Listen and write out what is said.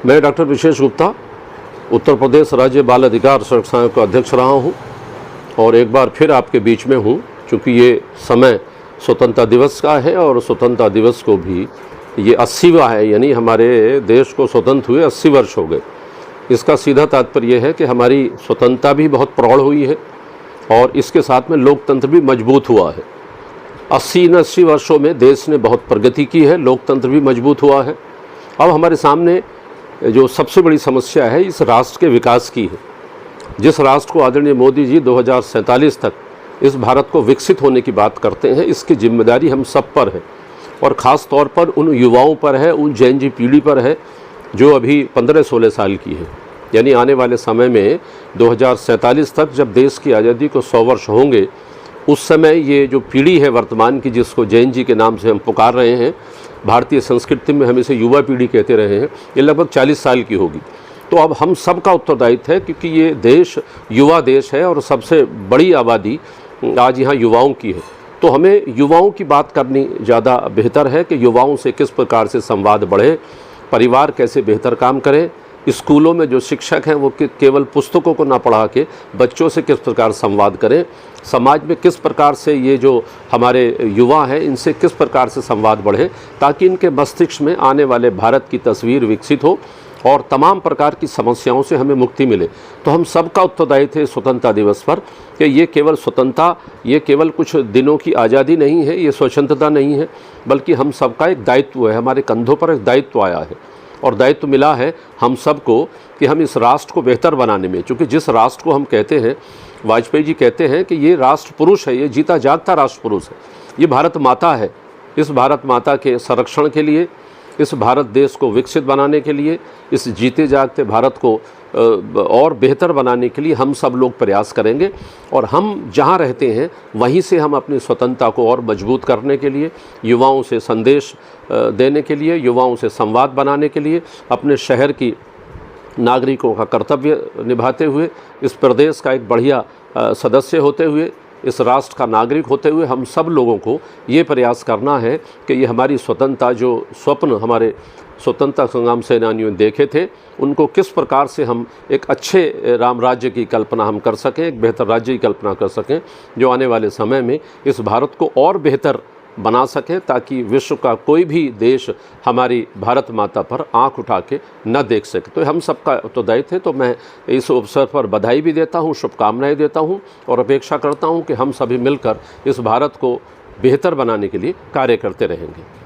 मैं डॉक्टर विशेष गुप्ता उत्तर प्रदेश राज्य बाल अधिकार संरक्षण आयोग का अध्यक्ष रहा हूं और एक बार फिर आपके बीच में हूं, क्योंकि ये समय स्वतंत्रता दिवस का है और स्वतंत्रता दिवस को भी ये 80वां है, यानी हमारे देश को स्वतंत्र हुए 80 वर्ष हो गए। इसका सीधा तात्पर्य यह है कि हमारी स्वतंत्रता भी बहुत प्रौढ़ हुई है और इसके साथ में लोकतंत्र भी मजबूत हुआ है। 80 वर्षों में देश ने बहुत प्रगति की है, लोकतंत्र भी मजबूत हुआ है। अब हमारे सामने जो सबसे बड़ी समस्या है इस राष्ट्र के विकास की है। जिस राष्ट्र को आदरणीय मोदी जी 2047 तक इस भारत को विकसित होने की बात करते हैं, इसकी जिम्मेदारी हम सब पर है और ख़ास तौर पर उन युवाओं पर है, उन जेन जी पीढ़ी पर है जो अभी 15-16 साल की है। यानी आने वाले समय में 2047 तक जब देश की आज़ादी को 100 वर्ष होंगे, उस समय ये जो पीढ़ी है वर्तमान की, जिसको जेन जी के नाम से हम पुकार रहे हैं, भारतीय संस्कृति में हम इसे युवा पीढ़ी कहते रहे हैं, ये लगभग 40 साल की होगी। तो अब हम सब का उत्तरदायित्व है, क्योंकि ये देश युवा देश है और सबसे बड़ी आबादी आज यहाँ युवाओं की है। तो हमें युवाओं की बात करनी ज़्यादा बेहतर है कि युवाओं से किस प्रकार से संवाद बढ़े, परिवार कैसे बेहतर काम करे, स्कूलों में जो शिक्षक हैं वो केवल पुस्तकों को ना पढ़ा के बच्चों से किस प्रकार संवाद करें, समाज में किस प्रकार से ये जो हमारे युवा हैं इनसे किस प्रकार से संवाद बढ़े, ताकि इनके मस्तिष्क में आने वाले भारत की तस्वीर विकसित हो और तमाम प्रकार की समस्याओं से हमें मुक्ति मिले। तो हम सबका उत्तरदायित्व है स्वतंत्रता दिवस पर कि ये केवल स्वतंत्रता, ये केवल कुछ दिनों की आज़ादी नहीं है, ये स्वतंत्रता नहीं है, बल्कि हम सबका एक दायित्व है। हमारे कंधों पर एक दायित्व आया है और दायित्व मिला है हम सबको कि हम इस राष्ट्र को बेहतर बनाने में, क्योंकि जिस राष्ट्र को हम कहते हैं, वाजपेयी जी कहते हैं कि ये राष्ट्र पुरुष है, ये जीता जागता राष्ट्र पुरुष है, ये भारत माता है। इस भारत माता के संरक्षण के लिए, इस भारत देश को विकसित बनाने के लिए, इस जीते जागते भारत को और बेहतर बनाने के लिए हम सब लोग प्रयास करेंगे। और हम जहाँ रहते हैं वहीं से हम अपनी स्वतंत्रता को और मजबूत करने के लिए, युवाओं से संदेश देने के लिए, युवाओं से संवाद बनाने के लिए, अपने शहर की नागरिकों का कर्तव्य निभाते हुए, इस प्रदेश का एक बढ़िया सदस्य होते हुए, इस राष्ट्र का नागरिक होते हुए हम सब लोगों को ये प्रयास करना है कि ये हमारी स्वतंत्रता, जो स्वप्न हमारे स्वतंत्रता संग्राम सेनानियों ने देखे थे, उनको किस प्रकार से हम एक अच्छे राम राज्य की कल्पना हम कर सकें, एक बेहतर राज्य की कल्पना कर सकें, जो आने वाले समय में इस भारत को और बेहतर बना सके, ताकि विश्व का कोई भी देश हमारी भारत माता पर आंख उठा के न देख सके। तो हम सबका उत्तरदायित्व है। तो मैं इस अवसर पर बधाई भी देता हूं, शुभकामनाएं देता हूं और अपेक्षा करता हूं कि हम सभी मिलकर इस भारत को बेहतर बनाने के लिए कार्य करते रहेंगे।